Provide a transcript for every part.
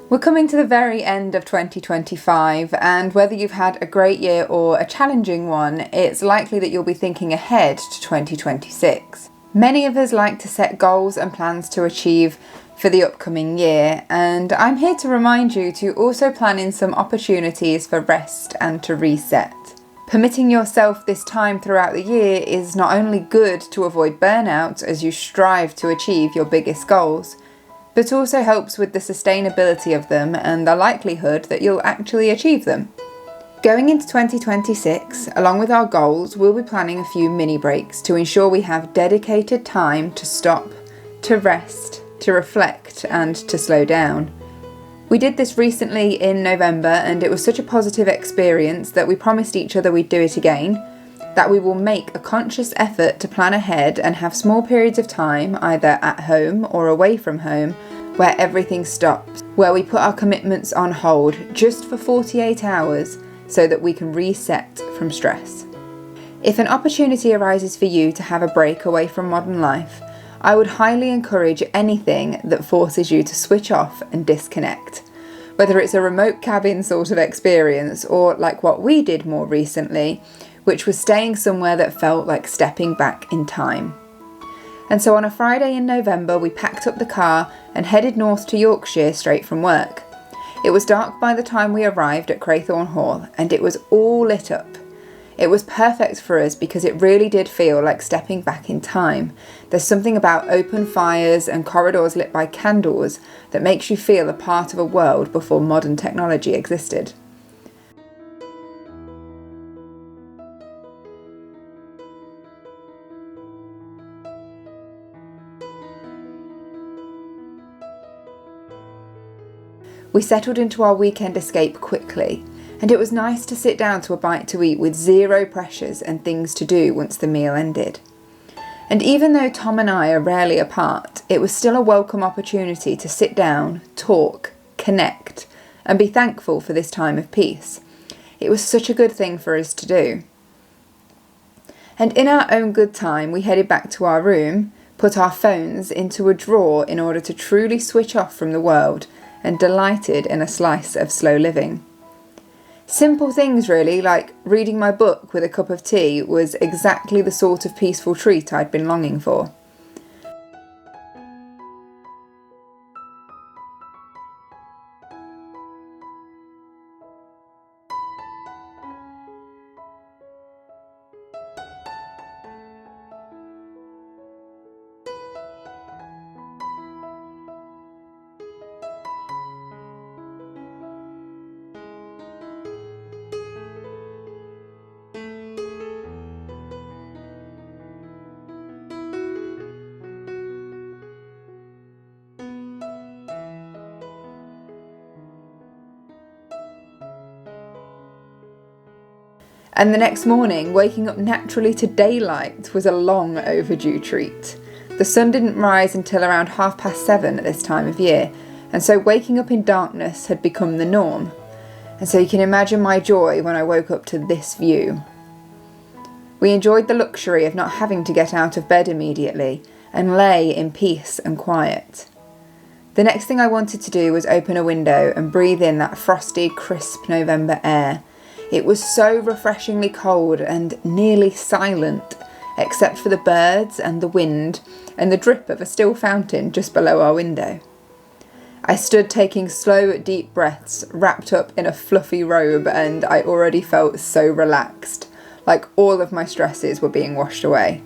We're coming to the very end of 2025, and whether you've had a great year or a challenging one, it's likely that you'll be thinking ahead to 2026. Many of us like to set goals and plans to achieve for the upcoming year, and I'm here to remind you to also plan in some opportunities for rest and to reset. Permitting yourself this time throughout the year is not only good to avoid burnout as you strive to achieve your biggest goals, but also helps with the sustainability of them and the likelihood that you'll actually achieve them. Going into 2026, along with our goals, we'll be planning a few mini breaks to ensure we have dedicated time to stop, to rest, to reflect, and to slow down. We did this recently in November, and it was such a positive experience that we promised each other we'd do it again, that we will make a conscious effort to plan ahead and have small periods of time, either at home or away from home, where everything stops, where we put our commitments on hold just for 48 hours so that we can reset from stress. If an opportunity arises for you to have a break away from modern life, I would highly encourage anything that forces you to switch off and disconnect. Whether it's a remote cabin sort of experience or like what we did more recently, which was staying somewhere that felt like stepping back in time. And so on a Friday in November, we packed up the car and headed north to Yorkshire straight from work. It was dark by the time we arrived at Craythorne Hall, and it was all lit up. It was perfect for us because it really did feel like stepping back in time. There's something about open fires and corridors lit by candles that makes you feel a part of a world before modern technology existed. We settled into our weekend escape quickly, and it was nice to sit down to a bite to eat with zero pressures and things to do once the meal ended. And even though Tom and I are rarely apart, it was still a welcome opportunity to sit down, talk, connect, and be thankful for this time of peace. It was such a good thing for us to do. And in our own good time, we headed back to our room, put our phones into a drawer in order to truly switch off from the world, and delighted in a slice of slow living. Simple things really, like reading my book with a cup of tea, was exactly the sort of peaceful treat I'd been longing for. And the next morning, waking up naturally to daylight was a long overdue treat. The sun didn't rise until around 7:30 at this time of year, and so waking up in darkness had become the norm. And so you can imagine my joy when I woke up to this view. We enjoyed the luxury of not having to get out of bed immediately and lay in peace and quiet. The next thing I wanted to do was open a window and breathe in that frosty, crisp November air. It was so refreshingly cold and nearly silent, except for the birds and the wind and the drip of a still fountain just below our window. I stood taking slow, deep breaths, wrapped up in a fluffy robe, and I already felt so relaxed, like all of my stresses were being washed away.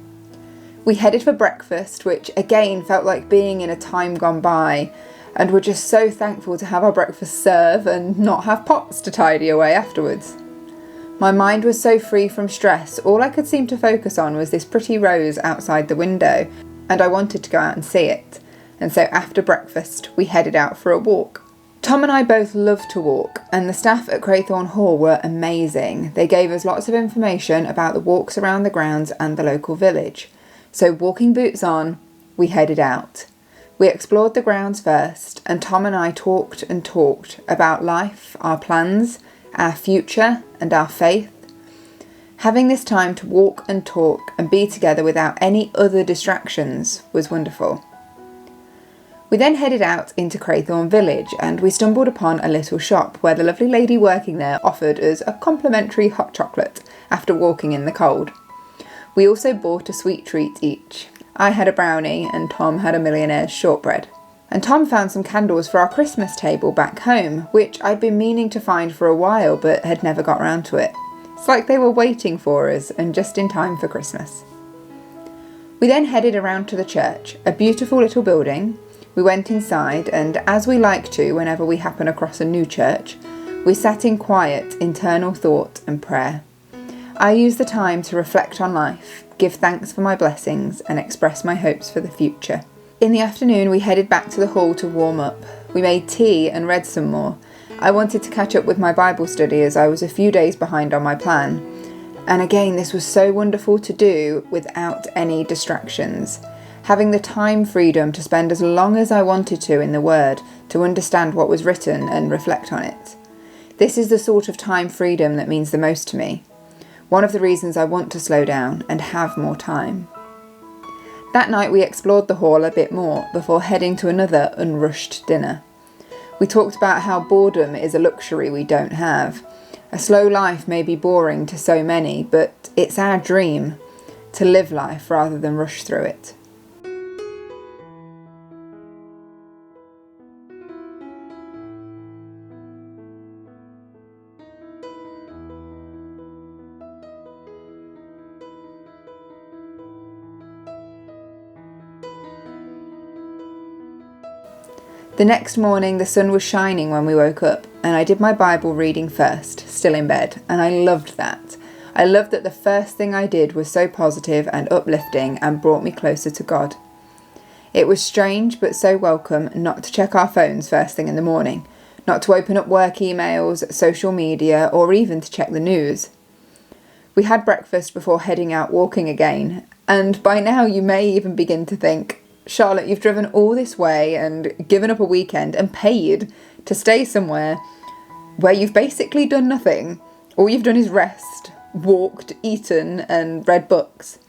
We headed for breakfast, which again felt like being in a time gone by, and were just so thankful to have our breakfast serve and not have pots to tidy away afterwards. My mind was so free from stress, all I could seem to focus on was this pretty rose outside the window, and I wanted to go out and see it. And so after breakfast, we headed out for a walk. Tom and I both love to walk, and the staff at Craythorne Hall were amazing. They gave us lots of information about the walks around the grounds and the local village. So walking boots on, we headed out. We explored the grounds first, and Tom and I talked and talked about life, our plans, our future, and our faith. Having this time to walk and talk and be together without any other distractions was wonderful. We then headed out into Craythorne Village and we stumbled upon a little shop where the lovely lady working there offered us a complimentary hot chocolate after walking in the cold. We also bought a sweet treat each. I had a brownie and Tom had a millionaire's shortbread. And Tom found some candles for our Christmas table back home, which I'd been meaning to find for a while but had never got round to it. It's like they were waiting for us and just in time for Christmas. We then headed around to the church, a beautiful little building. We went inside and, as we like to whenever we happen across a new church, we sat in quiet, internal thought and prayer. I used the time to reflect on life, give thanks for my blessings and express my hopes for the future. In the afternoon we headed back to the hall to warm up. We made tea and read some more. I wanted to catch up with my Bible study as I was a few days behind on my plan. And again, this was so wonderful to do without any distractions. Having the time freedom to spend as long as I wanted to in the Word, to understand what was written and reflect on it. This is the sort of time freedom that means the most to me. One of the reasons I want to slow down and have more time. That night we explored the hall a bit more before heading to another unrushed dinner. We talked about how boredom is a luxury we don't have. A slow life may be boring to so many, but it's our dream to live life rather than rush through it. The next morning the sun was shining when we woke up and I did my Bible reading first, still in bed, and I loved that. I loved that the first thing I did was so positive and uplifting and brought me closer to God. It was strange but so welcome not to check our phones first thing in the morning, not to open up work emails, social media, or even to check the news. We had breakfast before heading out walking again, and by now you may even begin to think, Charlotte, you've driven all this way and given up a weekend and paid to stay somewhere where you've basically done nothing. All you've done is rest, walked, eaten and read books.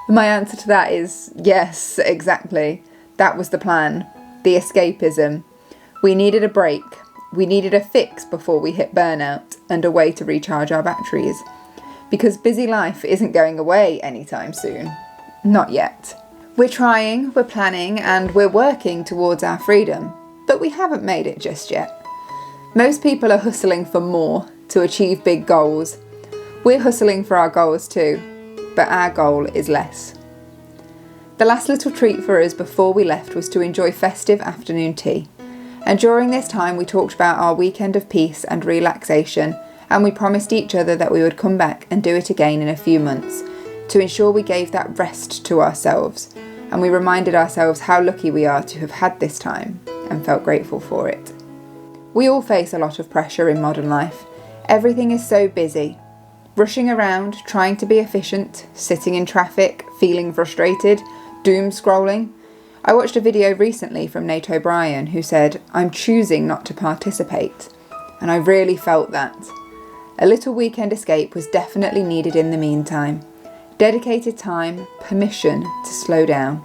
My answer to that is yes, exactly. That was the plan. The escapism. We needed a break. We needed a fix before we hit burnout and a way to recharge our batteries. Because busy life isn't going away anytime soon. Not yet. We're trying, we're planning, and we're working towards our freedom, but we haven't made it just yet. Most people are hustling for more, to achieve big goals. We're hustling for our goals too, but our goal is less. The last little treat for us before we left was to enjoy festive afternoon tea. And during this time we talked about our weekend of peace and relaxation, and we promised each other that we would come back and do it again in a few months, to ensure we gave that rest to ourselves. And we reminded ourselves how lucky we are to have had this time and felt grateful for it. We all face a lot of pressure in modern life. Everything is so busy. Rushing around, trying to be efficient, sitting in traffic, feeling frustrated, doom scrolling. I watched a video recently from Nate O'Brien who said, "I'm choosing not to participate." And I really felt that. A little weekend escape was definitely needed in the meantime. Dedicated time, permission to slow down.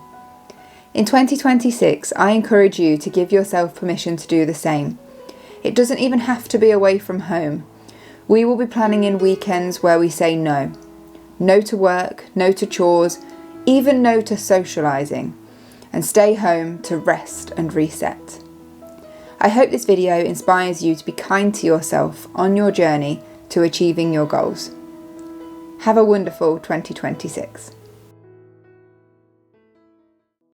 In 2026, I encourage you to give yourself permission to do the same. It doesn't even have to be away from home. We will be planning in weekends where we say no. No to work, no to chores, even no to socialising, and stay home to rest and reset. I hope this video inspires you to be kind to yourself on your journey to achieving your goals. Have a wonderful 2026.